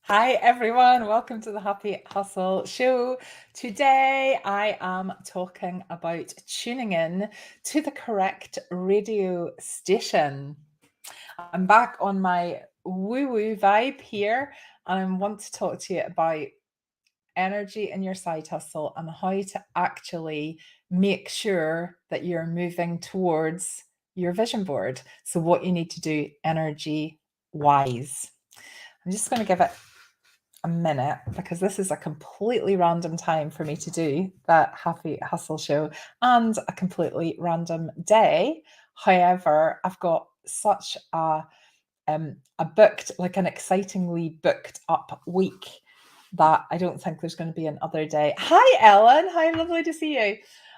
Hi, everyone. Welcome to the Happy Hustle Show. Today, I am talking about tuning in to the correct radio station. I'm back on my woo woo vibe here, and I want to talk to you about energy in your side hustle and how to actually make sure that you're moving towards your vision board. So, what you need to do energy wise. I'm just going to give it a minute because this is a completely random time for me to do that Happy Hustle Show and a completely random day. However, I've got such a booked, like an excitingly booked up week that I don't think there's going to be another day. Hi, Ellen. Hi, lovely to see you.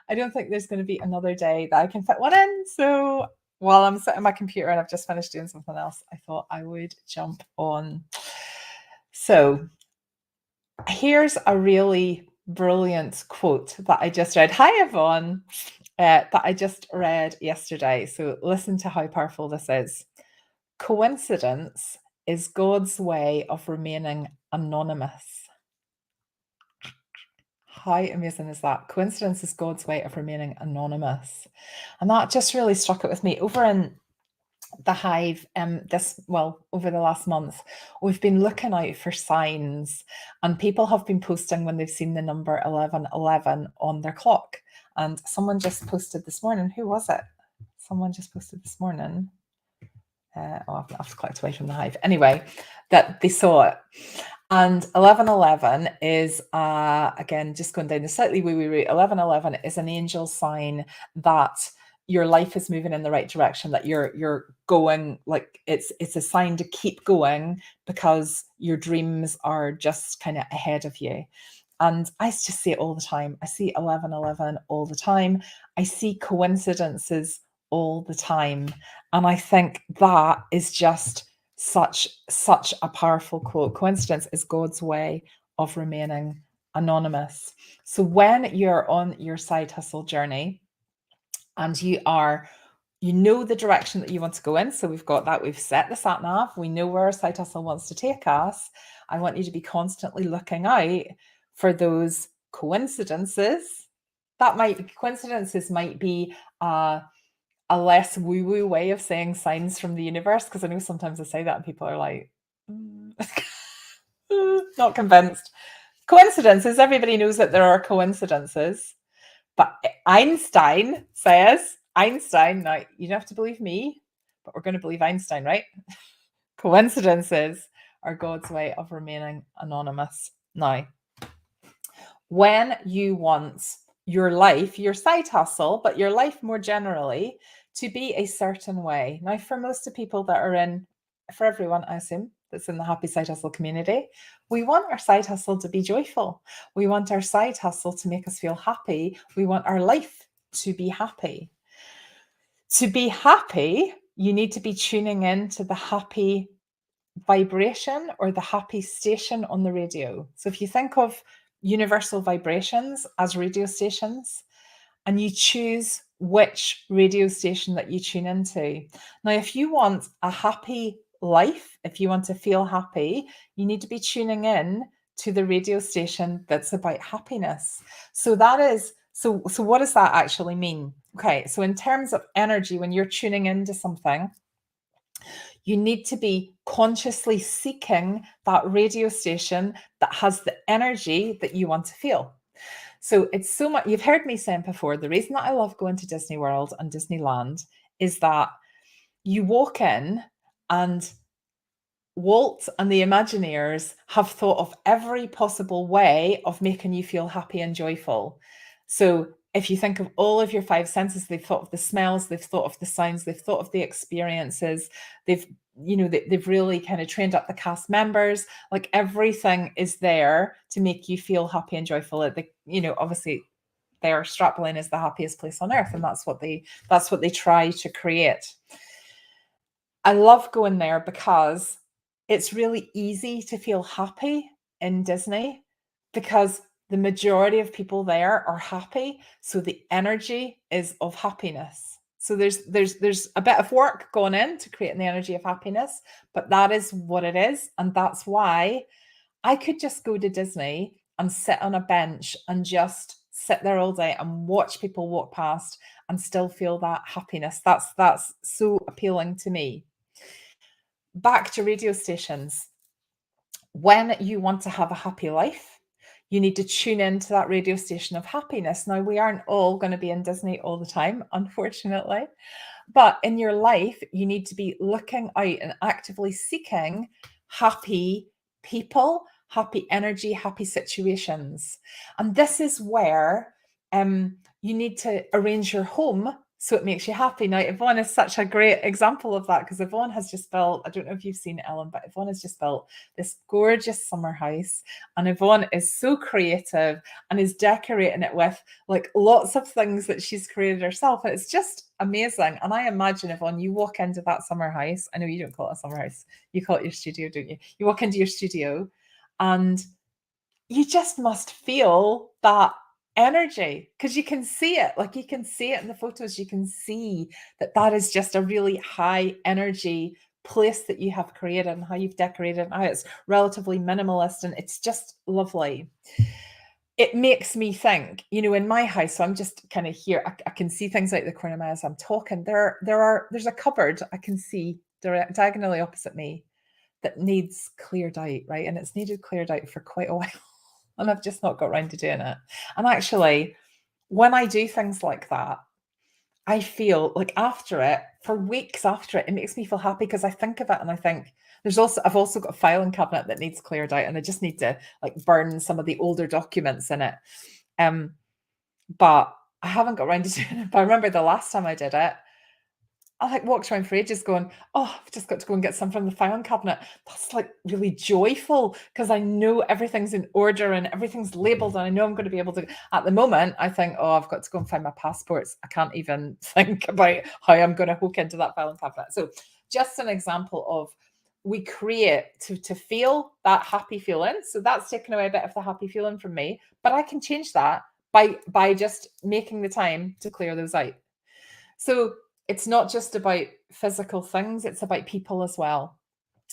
I don't think there's going to be another day that I can fit one in. So while I'm sitting at my computer and I've just finished doing something else, I thought I would jump on. So here's a really brilliant quote that I just read. Hi, Yvonne, that I just read yesterday. So listen to how powerful this is. Coincidence is God's way of remaining anonymous. How amazing is that? Coincidence is God's way of remaining anonymous. And that just really struck it with me. Over in the Hive, over the last month, we've been looking out for signs, and people have been posting when they've seen the number 1111 on their clock. And someone just posted this morning. Who was it? Someone just posted this morning. I've clicked away from the Hive. Anyway, that they saw it. And 1111 is, again, just going down the slightly woo-woo route, 1111 is an angel sign that your life is moving in the right direction, that you're going, like it's a sign to keep going because your dreams are just kind of ahead of you. And I just see it all the time. I see 1111 all the time. I see coincidences all the time. And I think that is just such a powerful quote. Coincidence is God's way of remaining anonymous. So when you're on your side hustle journey and you know the direction that you want to go in, so we've got that, we've set the sat nav, we know where our side hustle wants to take us. I want you to be constantly looking out for those coincidences. Coincidences might be a less woo-woo way of saying signs from the universe, because I know sometimes I say that and people are like, not convinced. Coincidences, everybody knows that there are coincidences, but Einstein, now you don't have to believe me, but we're going to believe Einstein, right? Coincidences are God's way of remaining anonymous. Now, when you want your life, your side hustle, but your life more generally, to be a certain way. Now, for most of people that are for everyone, I assume, that's in the Happy Side Hustle community, we want our side hustle to be joyful. We want our side hustle to make us feel happy. We want our life to be happy. To be happy, you need to be tuning in to the happy vibration or the happy station on the radio. So if you think of universal vibrations as radio stations, and you choose which radio station that you tune into. Now, if you want a happy life, if you want to feel happy, you need to be tuning in to the radio station that's about happiness. So that is, so what does that actually mean? Okay, so in terms of energy, when you're tuning into something, you need to be consciously seeking that radio station that has the energy that you want to feel. So it's so much, you've heard me saying before, the reason that I love going to Disney World and Disneyland is that you walk in and Walt and the Imagineers have thought of every possible way of making you feel happy and joyful. So if you think of all of your five senses, they've thought of the smells, they've thought of the sounds, they've thought of the experiences, they've really kind of trained up the cast members. Like everything is there to make you feel happy and joyful. Obviously their strapline is the happiest place on earth, and that's what they try to create. I love going there because it's really easy to feel happy in Disney because the majority of people there are happy. So the energy is of happiness. So there's a bit of work going in to creating the energy of happiness, but that is what it is. And that's why I could just go to Disney and sit on a bench and just sit there all day and watch people walk past and still feel that happiness. That's so appealing to me. Back to radio stations. When you want to have a happy life, you need to tune into that radio station of happiness. Now, we aren't all going to be in Disney all the time, unfortunately, but in your life, you need to be looking out and actively seeking happy people, happy energy, happy situations. And this is where you need to arrange your home so it makes you happy. Now, Yvonne is such a great example of that, because Yvonne has just built, I don't know if you've seen it, Ellen, but Yvonne has just built this gorgeous summer house. And Yvonne is so creative and is decorating it with like lots of things that she's created herself. And it's just amazing. And I imagine, Yvonne, you walk into that summer house. I know you don't call it a summer house. You call it your studio, don't you? You walk into your studio and you just must feel that energy, because you can see it. Like, you can see it in the photos. You can see that that is just a really high energy place that you have created, and how you've decorated, and how it's relatively minimalist, and it's just lovely. It makes me think, in my house, so I'm just kind of here, I can see things out the corner of my eye as I'm talking. There's a cupboard I can see diagonally opposite me that needs cleared out, right? And it's needed cleared out for quite a while. And I've just not got around to doing it. And actually, when I do things like that, I feel like after it, for weeks after it, it makes me feel happy, because I think of it and I think I've also got a filing cabinet that needs cleared out, and I just need to like burn some of the older documents in it. But I haven't got around to doing it. But I remember the last time I did it, I like walked around for ages going, oh, I've just got to go and get some from the filing cabinet. That's like really joyful, because I know everything's in order and everything's labeled, and I know I'm going to be able to. At the moment, I think, oh, I've got to go and find my passports. I can't even think about how I'm going to hook into that filing cabinet. So just an example of, we create to feel that happy feeling. So that's taken away a bit of the happy feeling from me, but I can change that by just making the time to clear those out. So it's not just about physical things, it's about people as well.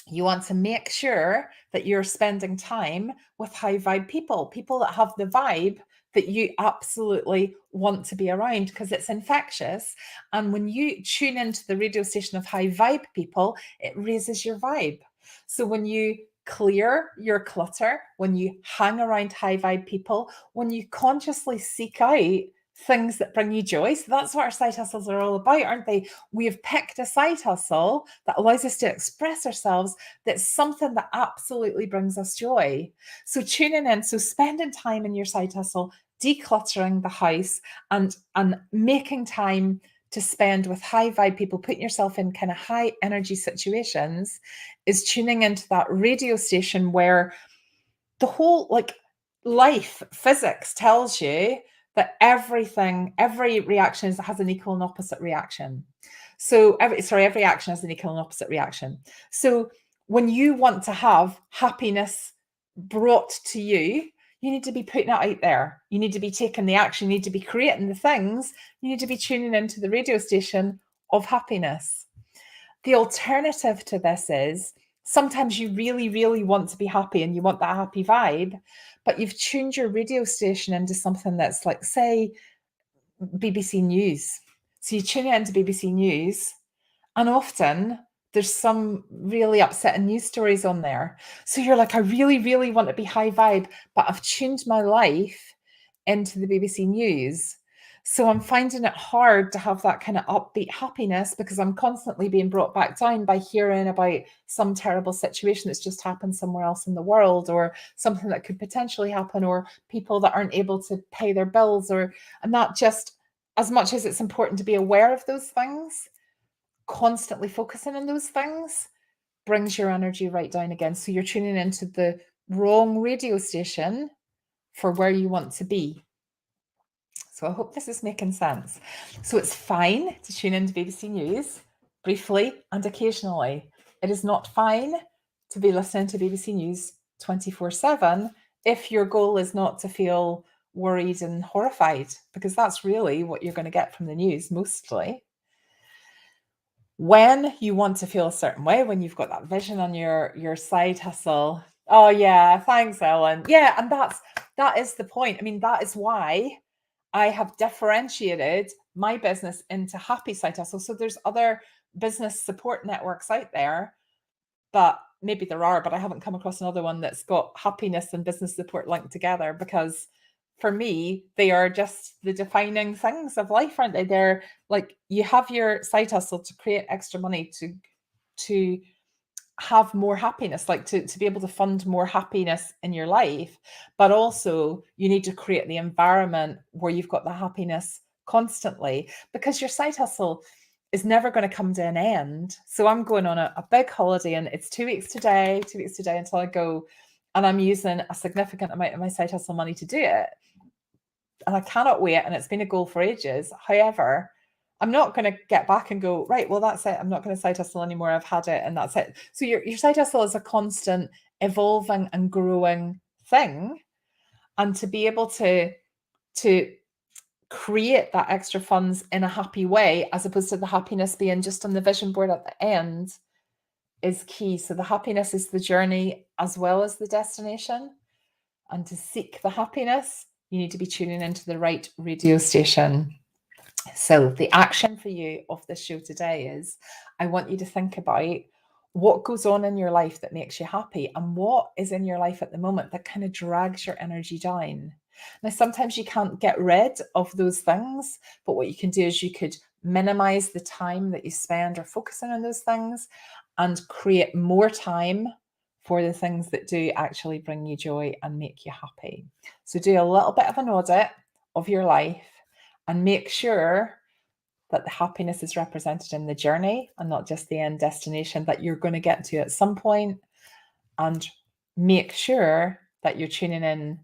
You want to make sure that you're spending time with high vibe people that have the vibe that you absolutely want to be around, because it's infectious. And when you tune into the radio station of high vibe people, it raises your vibe. So when you clear your clutter, when you hang around high vibe people, when you consciously seek out things that bring you joy. So that's what our side hustles are all about, aren't they? We have picked a side hustle that allows us to express ourselves, that's something that absolutely brings us joy. So tuning in, so spending time in your side hustle, decluttering the house, and making time to spend with high vibe people, putting yourself in kind of high energy situations, is tuning into that radio station where the whole like life physics tells you that every reaction has an equal and opposite reaction. So every action has an equal and opposite reaction. So when you want to have happiness brought to you, you need to be putting it out there. You need to be taking the action. You need to be creating the things. You need to be tuning into the radio station of happiness. The alternative to this is, sometimes you really, really want to be happy and you want that happy vibe, but you've tuned your radio station into something that's like, say, BBC News. So you tune it into BBC News, and often there's some really upsetting news stories on there. So you're like, I really, really want to be high vibe, but I've tuned my life into the BBC News. So I'm finding it hard to have that kind of upbeat happiness, because I'm constantly being brought back down by hearing about some terrible situation that's just happened somewhere else in the world, or something that could potentially happen, or people that aren't able to pay their bills, and that just, as much as it's important to be aware of those things, constantly focusing on those things brings your energy right down again. So you're tuning into the wrong radio station for where you want to be. So I hope this is making sense. So it's fine to tune into BBC News briefly and occasionally. It is not fine to be listening to BBC News 24/7 if your goal is not to feel worried and horrified, because that's really what you're going to get from the news mostly. When you want to feel a certain way, when you've got that vision on your side hustle, Oh yeah, thanks, Ellen. Yeah, and that is the point. I mean, that is why I have differentiated my business into Happy Side Hustle. So there's other business support networks out there, but maybe there are, but I haven't come across another one that's got happiness and business support linked together, because for me, they are just the defining things of life, aren't they? They're like, you have your side hustle to create extra money to have more happiness, like to be able to fund more happiness in your life, but also you need to create the environment where you've got the happiness constantly, because your side hustle is never going to come to an end. So I'm going on a big holiday, and it's 2 weeks today until I go, and I'm using a significant amount of my side hustle money to do it, and I cannot wait, and it's been a goal for ages. However, I'm not going to get back and go, right, well, that's it. I'm not going to side hustle anymore. I've had it and that's it. So your side hustle is a constant evolving and growing thing. And to be able to create that extra funds in a happy way, as opposed to the happiness being just on the vision board at the end, is key. So the happiness is the journey as well as the destination. And to seek the happiness, you need to be tuning into the right radio station. So the action for you of this show today is, I want you to think about what goes on in your life that makes you happy, and what is in your life at the moment that kind of drags your energy down. Now, sometimes you can't get rid of those things, but what you can do is you could minimize the time that you spend or focusing on those things, and create more time for the things that do actually bring you joy and make you happy. So do a little bit of an audit of your life and make sure that the happiness is represented in the journey and not just the end destination that you're going to get to at some point. And make sure that you're tuning in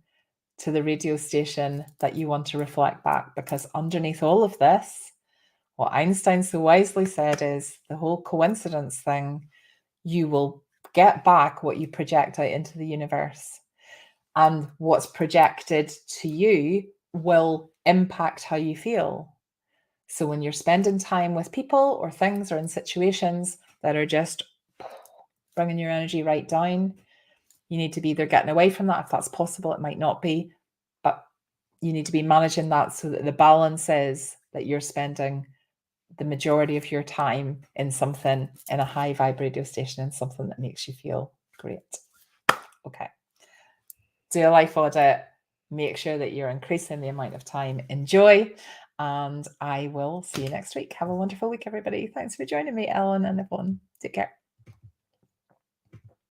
to the radio station that you want to reflect back, because underneath all of this, what Einstein so wisely said is the whole coincidence thing. You will get back what you project out into the universe, and what's projected to you will impact how you feel. So when you're spending time with people or things or in situations that are just bringing your energy right down, you need to be either getting away from that if that's possible. It might not be, but you need to be managing that so that the balance is that you're spending the majority of your time in something, in a high vibe radio station, in something that makes you feel great. Okay. Do a life audit. Make sure that you're increasing the amount of time. Enjoy. And I will see you next week. Have a wonderful week, everybody. Thanks for joining me, Ellen and everyone. Take care.